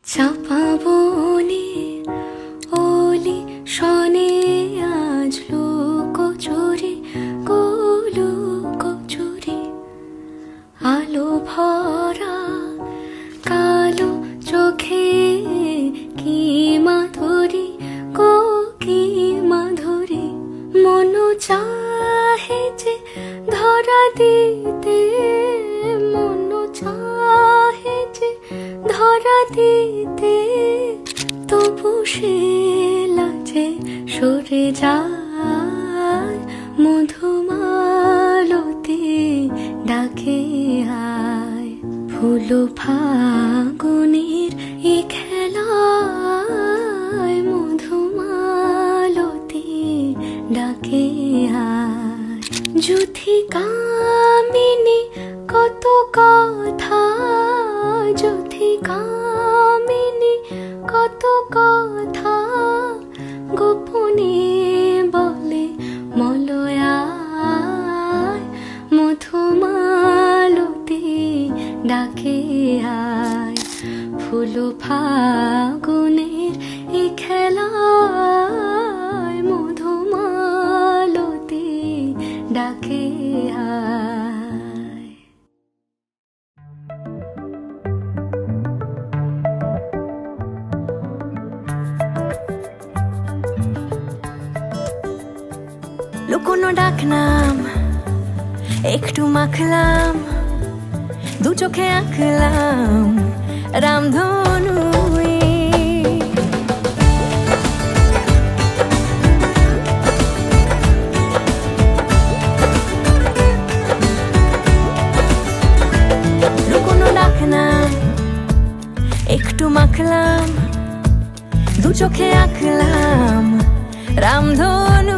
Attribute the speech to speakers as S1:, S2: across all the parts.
S1: চাপা বনে ওলি শনে আজ লুকোচুরি লুকোচুরি আলো ভরা কালো চোখে কি মাধুরী কি মাধুরী মন চাহে যে ধরা দিতে মন চাহে যে ধরা দিতে তবু সে লাজে সরে যায় মধুমালতি ডাকে আয় ফুল ফাগুনের এই খেলায় মধুমালতি ডাকে আয় যুথি কামিনী কত কথা যুথি কামিনী কত কথা গোপনে বলে মলয়ায় মধুমালতি ডাকে আয় ফুল ফাগুনের এই খেলায় মধুমালতি ডাকে আয়। লুকোনো ডাকনাম একটু মাখলাম দু চোখে আঁকলাম রামধনু লুকোনো ডাকনাম একটু মাখলাম দু চোখে আঁকলাম রামধনু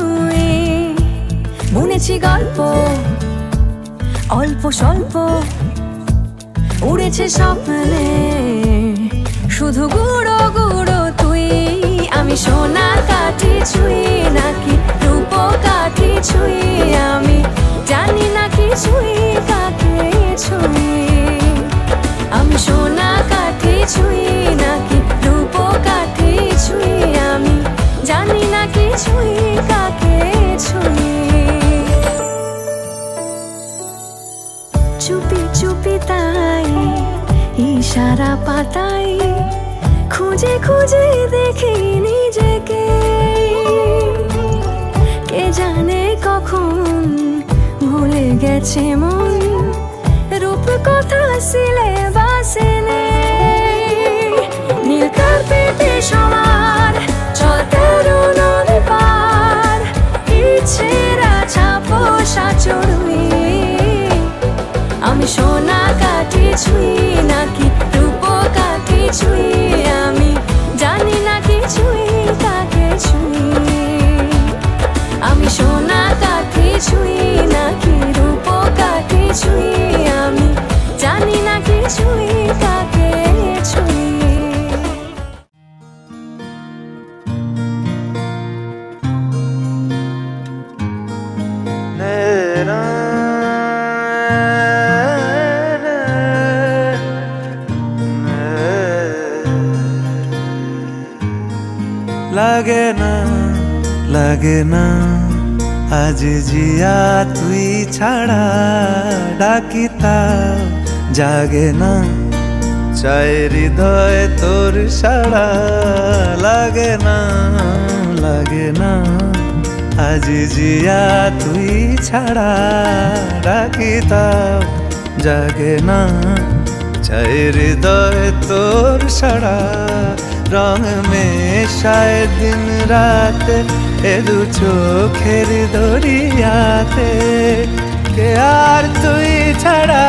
S1: বুনেছি গল্প অল্প স্বল্প উড়েছে স্বপ্নে শুধু গুঁড়ো গুঁড়ো তুই আমি সোনা কাঠি ছুঁই নাকি রূপ কাঠি ছুঁই আমি জানি না কিছুই কাকে ছুঁই আমি সোনা কাঠি ছুঁই নাকি রূপ কাঠি ছুঁই আমি জানি না কিছুই কাকে ছুঁই চুপি চুপি তাই ইশারা পাতাই খুঁজে খুঁজে দেখি নিজেকে কে জানে কখন ভুলে গেছে মন রূপ কথা সিলেবাসে নেই নীল কার্পেটে সবার চলতে নদী পার ইচ্ছেরা ছাপো সাচড়ুই আমি সোনা কাঠি ছুঁই নাকি রূপ কাঠি ছুঁই আমি জানি না কিছুই কাকে ছুঁই আমি সোনা কাঠি ছুঁই নাকি রূপ কাঠি ছুঁই আমি জানি না কিছুই কাকে ছুঁই
S2: লাগে না আজ জিয়া তুই ছাড়া ডাকিতা জাগে না চাই হৃদয় তোর সাড়া লাগে না আজ জিয়া তুই ছাড়া ডাকিতা জাগে না চাই হৃদয় তোর সাড়া রং মেশায় দিন রাত এ দু চোখের দরিয়াতে কে আর তুই ছাড়া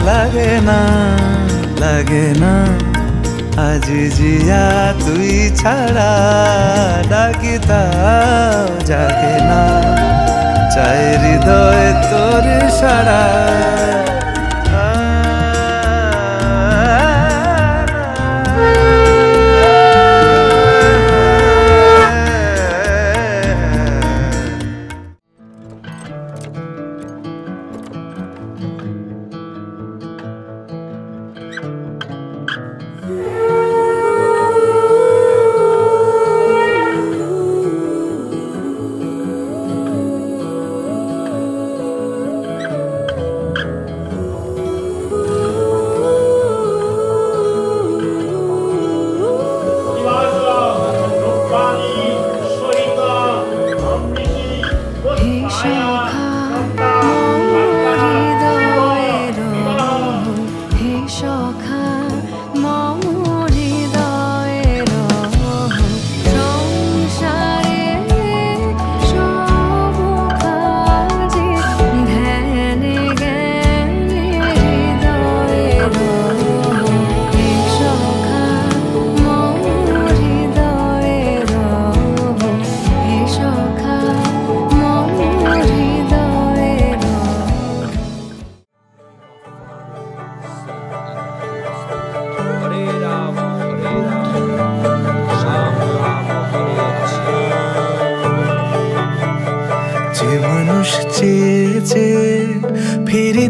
S2: লাগে না আজ জিয়া তুই ছাড়া ডাকিতা জাগে না চাই হৃদয় তোর সাড়া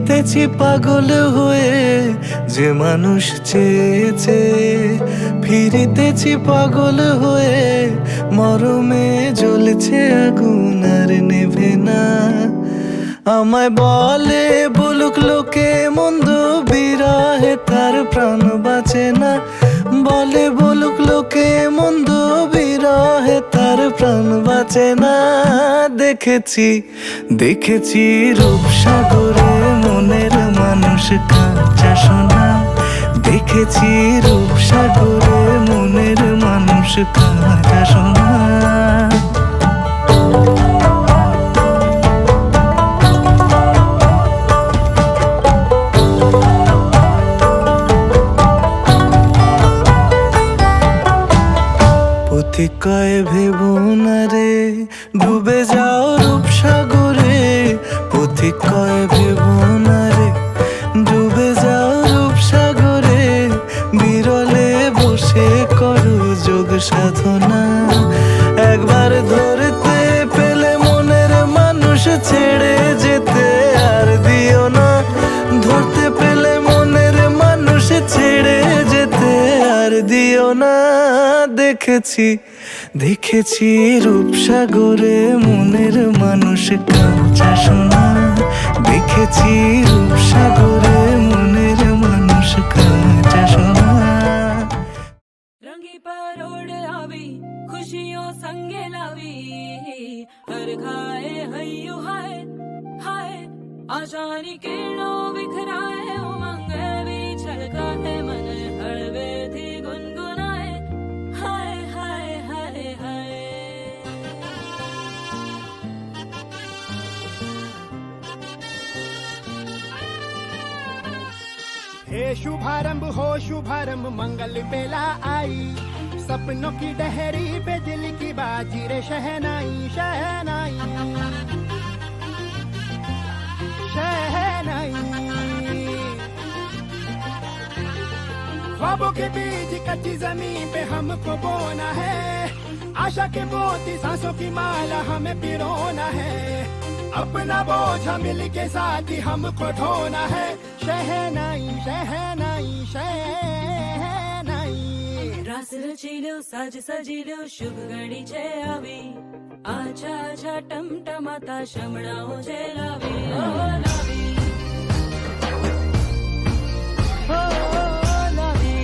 S2: ফিরিতেছি পাগল হয়ে যে মানুষ চেয়েছে, ফিরিতেছি পাগল হয়ে মরমে জ্বলছে আগুন আর নেভে না। আমায় বলে বলুক লোকে মন্দ, বিরহে তার প্রাণ বাঁচে না। বলে বলুক লোকে মন্দ, বিরহে তার প্রাণ বাঁচে না। দেখেছি দেখেছি রূপসাগরে মনের মানুষ কাঁচা সোনা। দেখেছি রূপসাগরে মনের মানুষ কাঁচা সোনা। কয় ভেবো না রে ডুবে যাও রূপসাগরে, পথিক কয় ভেবো না রে ডুবে যাও রূপসাগরে। বিরলে বসে করো যোগ সাধনা, একবার ধরতে পেলে মনের মানুষ ছেড়ে যেতে আর দিও না। ধরতে পেলে মনের মানুষ ছেড়ে যেতে আর দিও না। দেখেছি দেখেছি রূপসাগরে মনের মানুষ কাঁচা সোনা। দেখেছি রূপসাগরে মনের মানুষ কাঁচা সোনা।
S1: रंगी परोड़ आवी खुशियों संगे लावी, हर खाए हयू हाय हाय। आशानी किरणों बिखराए उमंग भी छलकाए, मन हड़वे थी गुनगुनाए हाय हाय हाय हाय।
S3: हे शुभारंभ हो शुभारंभ मंगल बेला आई, सपनों की डहरी पे दिल की बाजी रे शहनाई शहनाई शहनाई। ख्वाबों के बीज कच्ची जमीन पे हमको बोना है, आशा के मोती सांसों की माला हमें पिरोना है। अपना बोझा मिल के साथ ही हमको ढोना है, शहनाई शहनाई शहनाई।
S1: रास रचिलो साज सजिलो शुभ घड़ी छे आवी, आछा आछा टमटमाता शमणाओ छे लावी ओ लावी ओ लावी।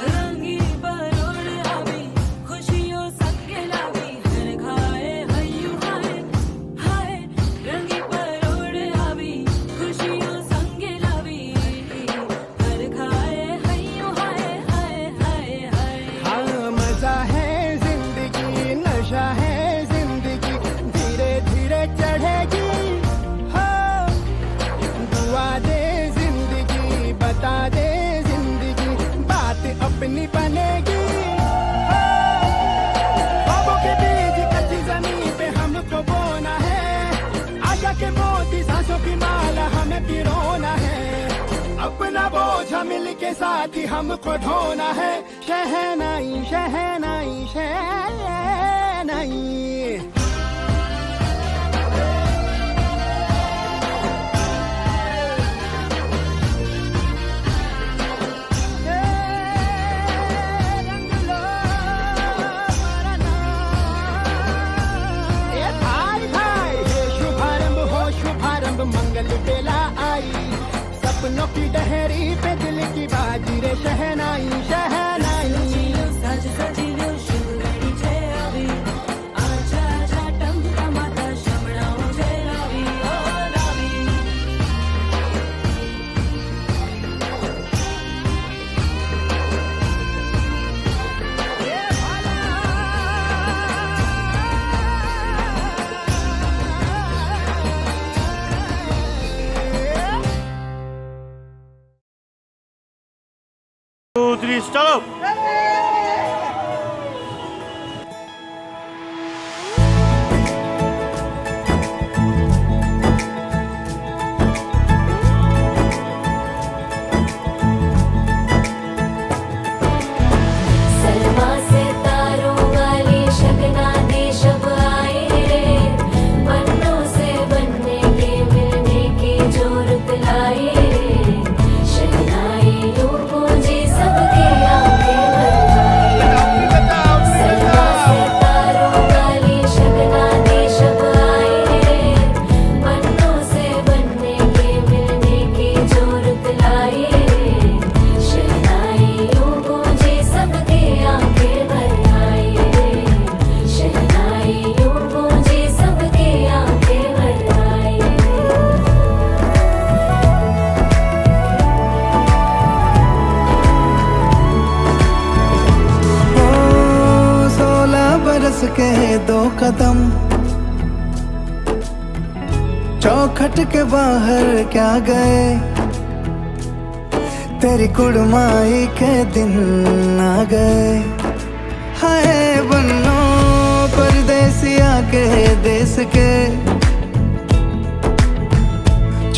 S1: रंगी परोड़ आवी खुशियों संगे लावी, हर खाए हयू हाय हाय। रंगी परोड़ आवी खुशियों संगे लावी, हर खाए हयू हाय हाय हाय हाय।
S3: हाँ मजा है जिंदगी नशा है जिंदगी, धीरे धीरे चढ़ेगी। हाँ दुआ दे जिंदगी बता दे जिंदगी, बात अपनी बनेगी। हाँ, ख्वाबों के बीज कच्ची जमीन पे हमको बोना है, आशा के मोती सांसों की माला हमें पिरोना है। अपना बोझा मिल के साथ ही हमको ढोना है, शहनाई शहनाई शहनाई। रंग लो मरना। ए भाई भाई हे शुभारंभ हो शुभारंभ मंगल बेला आई, सपनों की डहरी पे दिल की बाजी रे शहनाई शहनाई।
S1: रचिलो साज सजिलो शुभ घड़ी छे आवी, आछा आछा टमटमाता शमणाओ छे लावी ओ लावी।
S3: ए भाला।
S4: चलो
S2: कदम, चौखट के बाहर क्या गए, तेरी कुड़माई के दिन आ गए। हाय बन्नो परदेसिया के देश के,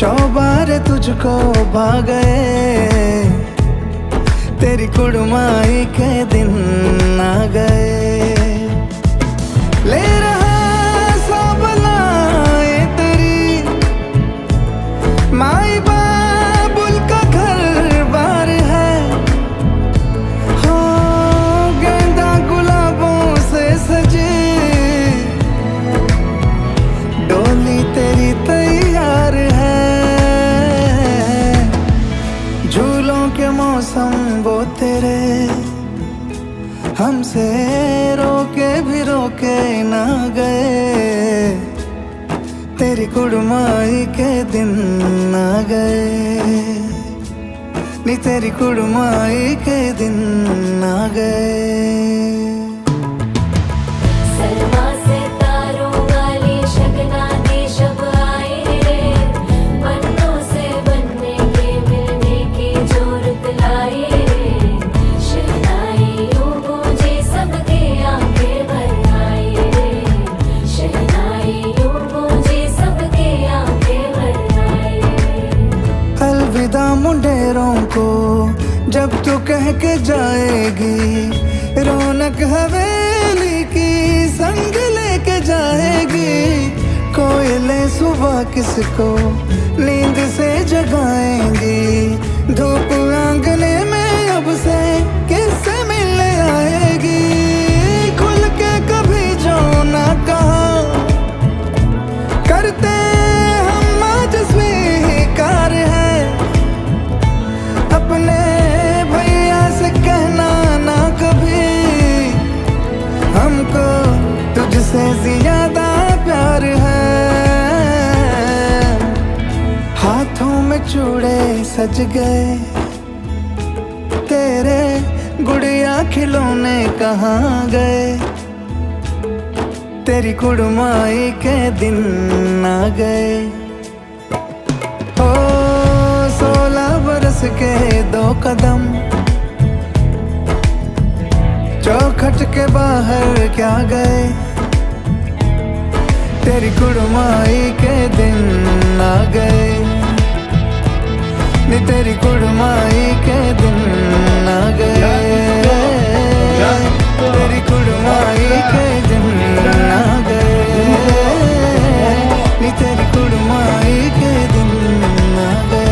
S2: चौबारे तुझको भा गए, तेरी कुड़माई के दिन आ गए। ले रहा सब लाए तेरी माई बाबुल का घर बार है, हो गेंदा गुलाबों से सजी डोली तेरी तैयार है। झूलों के मौसम वो तेरे, हमसे रोके भी रोके ना गए, तेरी कुड़माई के दिन आ गए, नी तेरी कुड़माई के दिन आ गए।
S1: सलमा से तारों वाली शगना दे शब आए रे, बन्नों से बनने के मिलने की जोरत लाए रे, शहनाइयों गूंजे सबके आंखें भर आए रे, शहनाइयों गूंजे सबके आंखें भर आए रे।
S2: अलविदा मुंडेरों को जब तू कह के जाएगी, रौनक हवेली की संग लेके जाएगी। कोयले सुबह किसको नींद से जगाएंगी, धूप आंगने में अब से किससे मिलने आएगी। खुल के कभी जो ना कहा करते हम आज स्वीकार है, अपने भैया से कहना ना कभी, हमको तुझसे ज्यादा प्यार है। हाथों में चूड़े सज गए, तेरे गुड़िया खिलौने कहाँ गए, तेरी कुड़माई के दिन आ गए। ओ 16 बरस के 2 कदम, चौखट के बाहर क्या गए, तेरी कुड़माई के दिन आ गए, नी तेरी कुड़माई के दिन आ गए, तेरी कुड़माई के दिन आ गए, नी तेरी कुड़माई के दिन आ गए।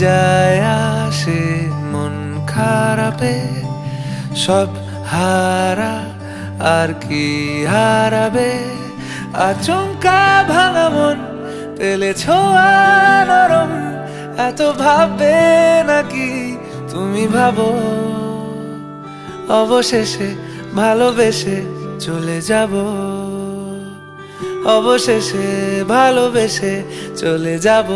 S2: যায় আসে মন খারাপে, সব হারা আর কি হারাবে, আচমকা ভাঙা মন পেলে ছোঁয়া নরম, এত ভাববে নাকি তুমি ভাবো, অবশেষে ভালোবেসে চলে যাব, অবশেষে ভালোবেসে চলে যাব।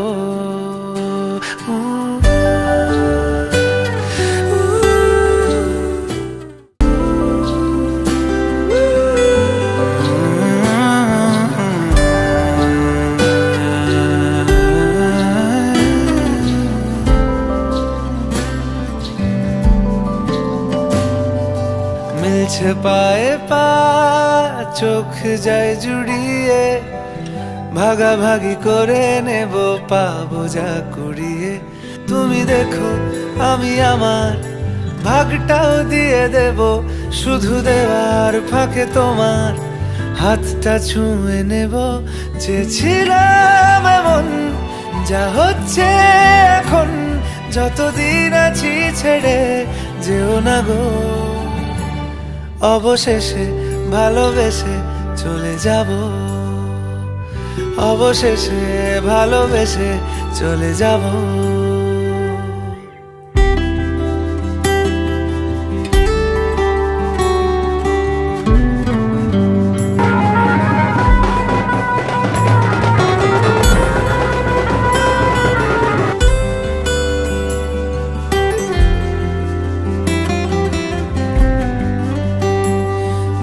S2: মিলছে পায়ে পা, চোখ যায় জুড়িয়ে, ভাগাভাগি করে নেব পাবো যা কুড়িয়ে। তুমি দেখো আমি আমার ভাগটাও দিয়ে দেব, শুধু দেওয়ার ফাঁকে তোমার হাতটা ছুঁয়ে নেব। চেয়েছিলাম এমন, যা হচ্ছে এখন, যতদিন আছি ছেড়ে যেও না গো, অবশেষে ভালোবেসে চলে যাব, অবশেষে ভালোবেসে চলে যাব।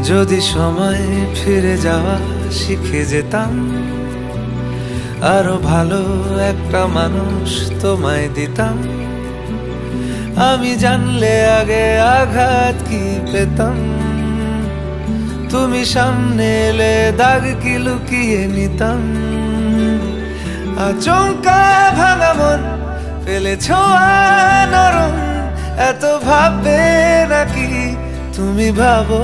S2: যদি সময় ফিরে যাওয়া শিখে যেতাম, আরো ভালো একটা মানুষ তোমায় দিতাম। আমি জানলে আগে আঘাত কি পেতাম, তুমি সামনে এলে দাগ কি লুকিয়ে নিতাম। আচমকা ভাঙা মন ফেলেছ নরম, এত ভাববে নাকি তুমি ভাবো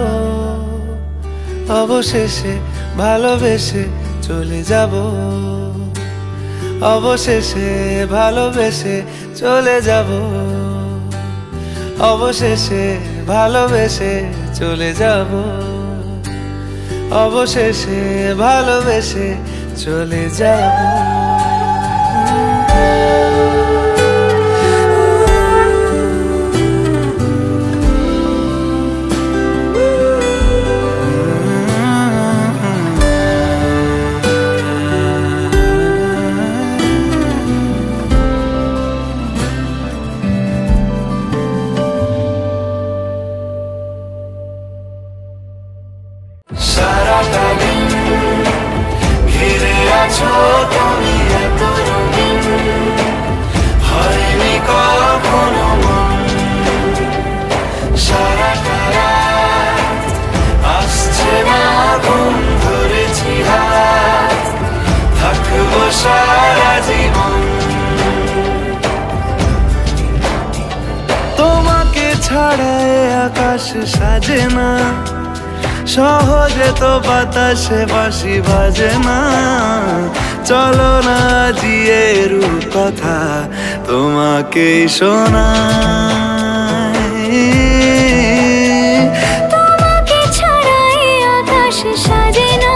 S2: অবশেষে ভালোবেসে চলে যাব, অবশেষে ভালোবেসে চলে যাব, অবশেষে ভালোবেসে চলে যাব, অবশেষে ভালোবেসে চলে যাব। সারাটা দিন ঘিরে আছো তুমি এত রঙিন, হয়নি কখনো মন। সারাটা রাত আসছে না ঘুম, ধরেছি হাত থাকবো সারা জীবন। তোমাকে ছাড়া আকাশ সাজে না, সহজে তো বাতাসে বাঁশি বাজে না। চলো না জিয়ে কথা তোমাকে শোনাই,
S4: তোমাকে ছাড়া আকাশ সাজে না,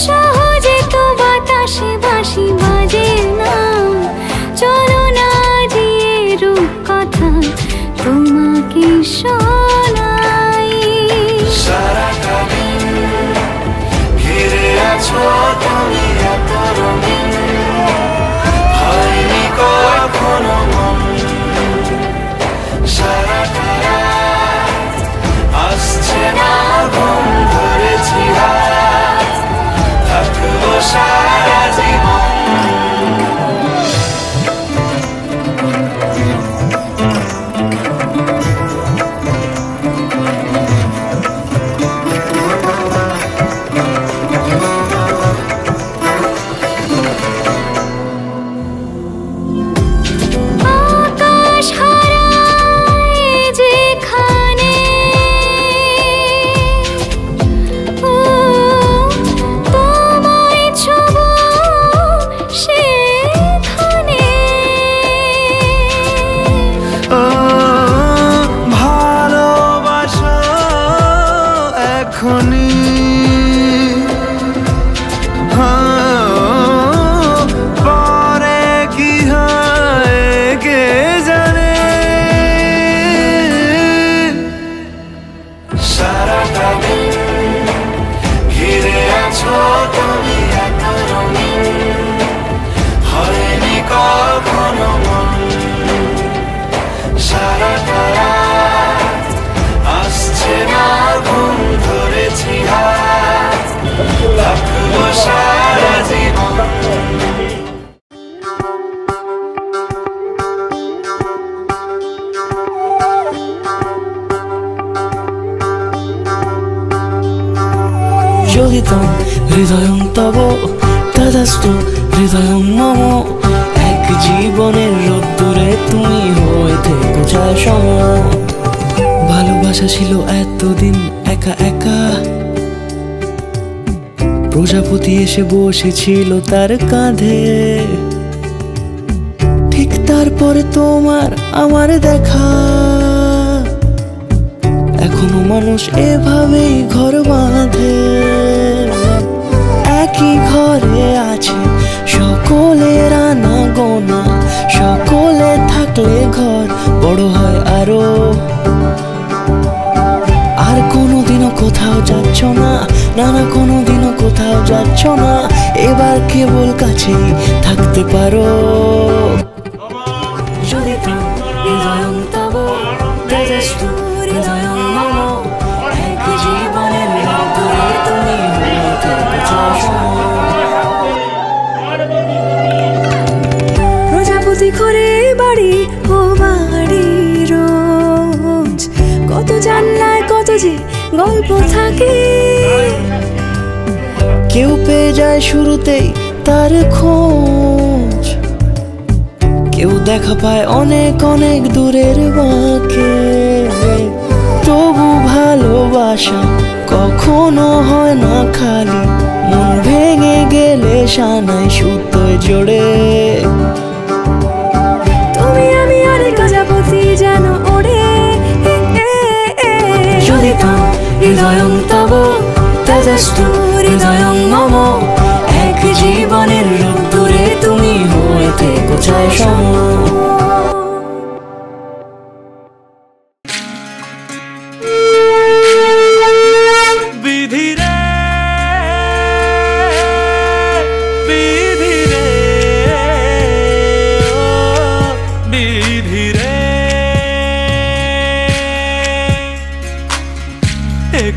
S4: সহজে তো বাতাসে বাঁশি বাজে না। চলো না জিয়ে কথা তোমাকে শোনাই।
S2: সারাটা দিন ঘিরে আছো তুমি এত রঙিন, হয়নি কখনো মন। সারাটা রাত আসছে না ঘুম, ধরেছি হাত থাকবো সারা জীবন। পরে কি হয় কে জানে। সারাটা দিন ঘিরে আছো তুমি এত রঙিন, হয়নি কখনো মন। সারাটা রাত আসছে না ঘুম, ধরেছি হাত থাকবো সারা জীবন।
S5: যোগিতং হৃদয়ং তব তদাস্তু হৃদয়ং মম। এক জীবনের রোদ্দুরে তুমি হয়ে থেকো যায় সম। ভালোবাসা ছিল এতদিন একা একা, প্রজাপতি এসে বসেছিল তার কাঁধে। ঠিক তারপরে তোমার আমার দেখা, এখনো মানুষ এভাবেই ঘর বাঁধে। একই ঘরে আছে সকলের আনা গোনা, সকলে থাকলে ঘর বড় হয় আরো। আর কোনোদিনও কোথাও যাচ্ছ না, না না কোনোদিনও কোথাও যাচ্ছ না। এবার কেবল কাছেই থাকতে পারো। যদি হৃদয়ং তব তেজস্তু হৃদয়ং মম। এক জীবন
S1: থাকি।
S5: কেউ পেয়ে যায় শুরুতেই তার খোঁজ, কেউ দেখা পায় অনেক অনেক দূরের বাঁকে। তবু ভালোবাসা কখনো হয় না খালি, মন ভেঙে গেলে সানাই সুতোয় জোড়ে।
S1: তুমি আমি অনেক প্রজাপতি যেন ওড়ে, যদি তো হৃদয়ং তব তেজস্তু হৃদয়ং মম। এক জীবনের রূপ দূরে তুমি হয়ে থেকো চাই সম।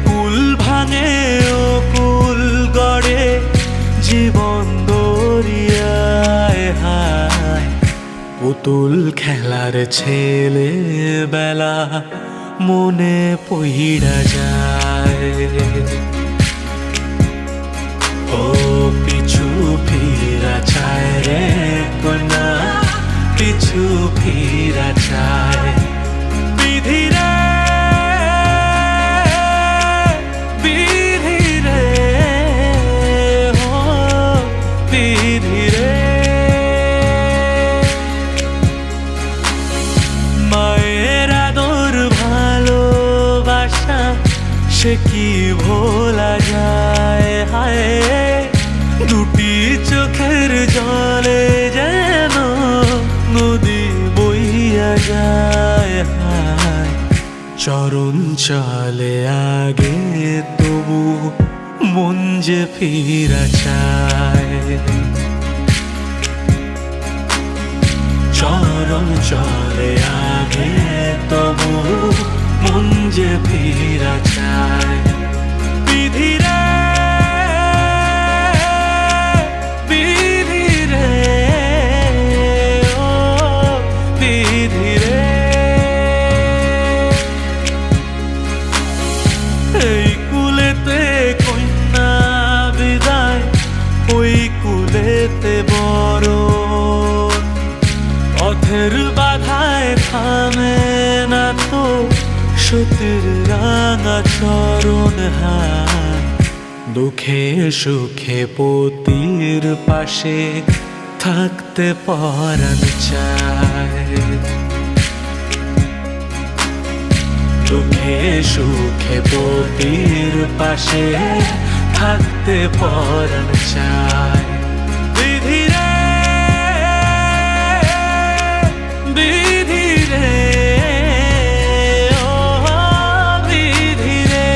S6: কুল ভাঙে ও কুল গড়ে জীবন দরিয়ায় হায়। পুতুল খেলার ছেলে বেলা মনে পইড়া যায়। ও পিছু ফিরা চায় রে কন্যা, পিছু ফিরা চায়। বিধিরে মায়ের আদর ভালোবাসা সে কি ভোলা যায় হায়। দুটি চোখের জলে যেন নদী বইয়া যায় হায়। চরণ চলে আগে তবু মন যে ফিরা চায়। চরণ চলে আগে তবু মন যে ফিরা চায়। বিধিরে বিধিরে ও বিধিরে, এই কুলেতে কন্যা বিদায়, ওই কুলেতে বড়। পথের বাধায় থামে না তো সতীর রাঙা চরণ হায়। দুঃখে সুখে পতির পাশে থাকতে পরাণ চায়। দুঃখে সুখে পতির পাশে থাকতে পরাণ চায়। বিধিরে বিধিরে ও বিধিরে।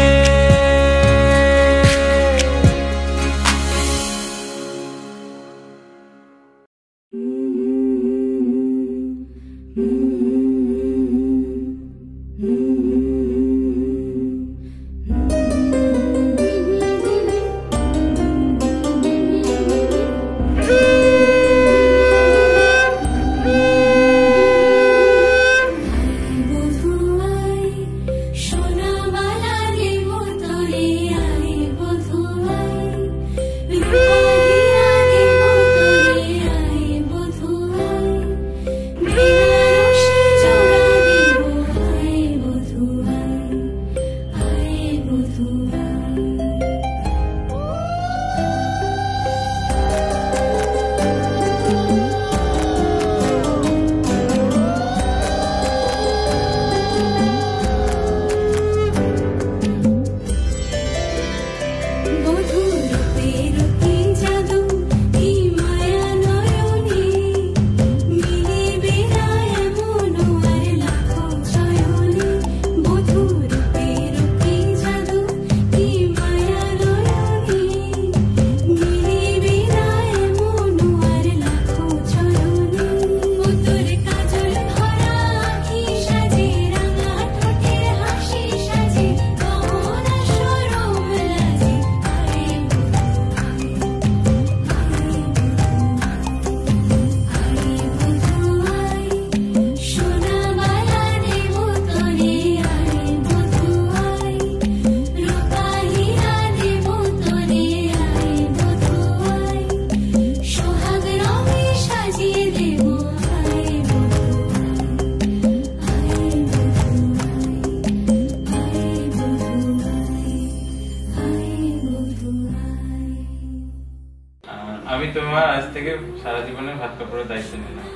S7: আমি তোমার আজ থেকে সারা জীবনের ভাত কাপড়ের দায়িত্ব নিলাম।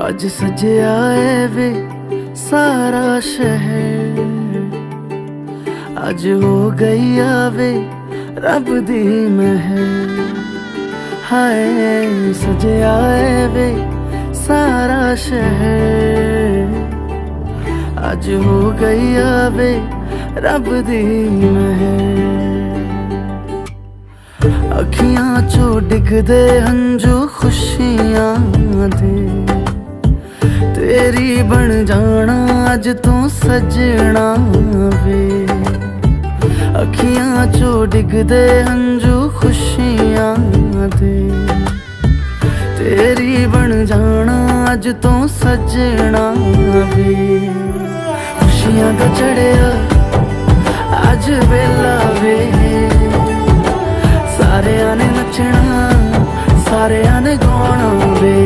S5: आज सजया है वे सारा शहर, आज हो गई आवे रब दी महर। हाय सजया है वे सारा शहर, आज हो गई आवे रब दी महर। अखियां चो डिगदे हंजू खुशियां दे, तेरी बन जाना अज तू सजना वे। अखियां चो डिगदे हंजू खुशियां दे, तेरी बन जाना अज तू सजना वे। खुशियां दा चढ़िया अज वेला वे, सारेयां ने नचना सारेयां ने गाना वे।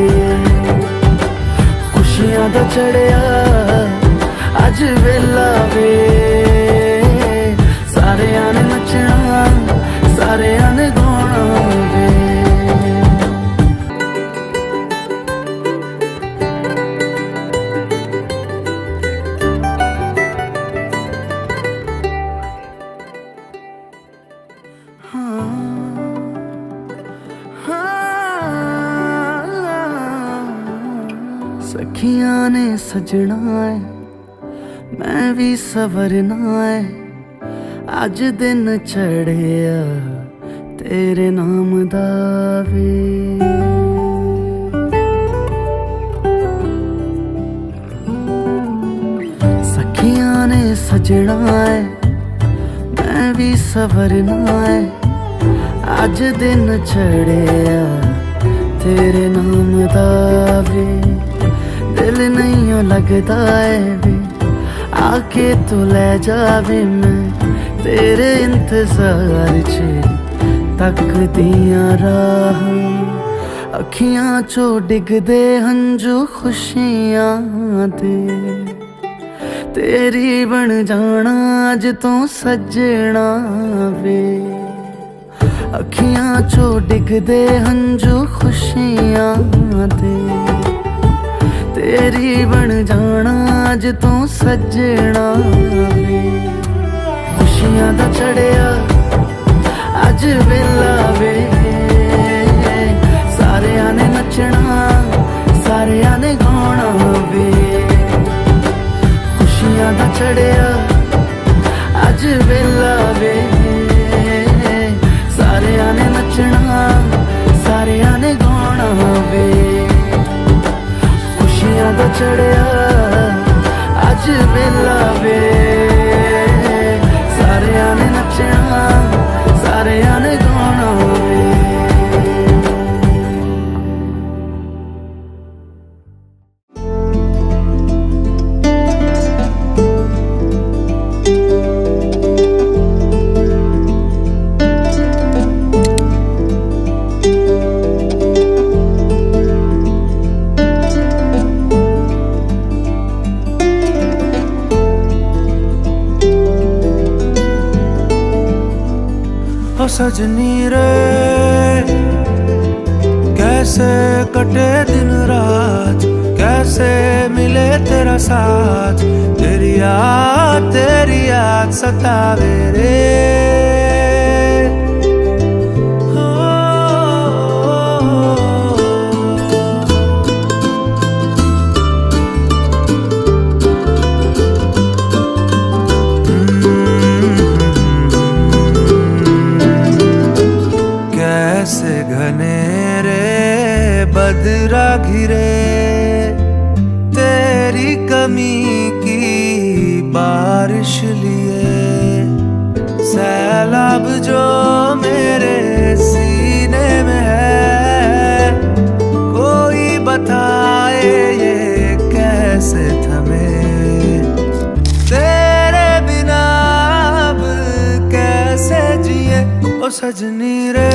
S5: खुशियां दा चढ़िया अज वेला वे, सारेयां ने नचना सारेयां ने गाना वे। सखियां ने सजना है मैं भी सवरना है, अज दिन चढ़िया तेरे नाम दा वे। सखियां ने सजना है मैं भी सवरना है, अज दिन चढ़िया तेरे नाम दा वे। दिल नहीं लगता है वे आके तू ले जावे, मैं तेरे इंतजार च तकदियां राह। अखियां चो डिगदे हंजू खुशियां दे, तेरी बन जाना अज तू सजना वे। अखियां चो डिगदे हंजू खुशियां दे, तेरी बन जाना अज तू सजना वे। खुशियां दा चढ़िया अज वेला वे, सारेयां ने नचना सारेयां ने गाना वे। खुशियां दा चढ़िया अज वेला वे, सारेयां ने नचना सारेयां ने गाना वे। खुशियां दा चढ़िया अज वेला वे, सारेयां ने नचना सारेयां ने गाना वे।
S6: सजनी रे कैसे कटे दिन रात, कैसे मिले तेरा साथ। तेरी याद सतावे रे। बदरा घिरे तेरी कमी की बारिश लिए, सैलाब जो मेरे सजनी रे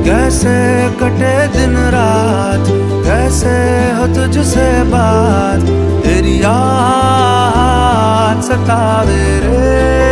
S6: कैसे कटे दिन रात, कैसे हो तुझसे बात, तेरी याद सतावे रे।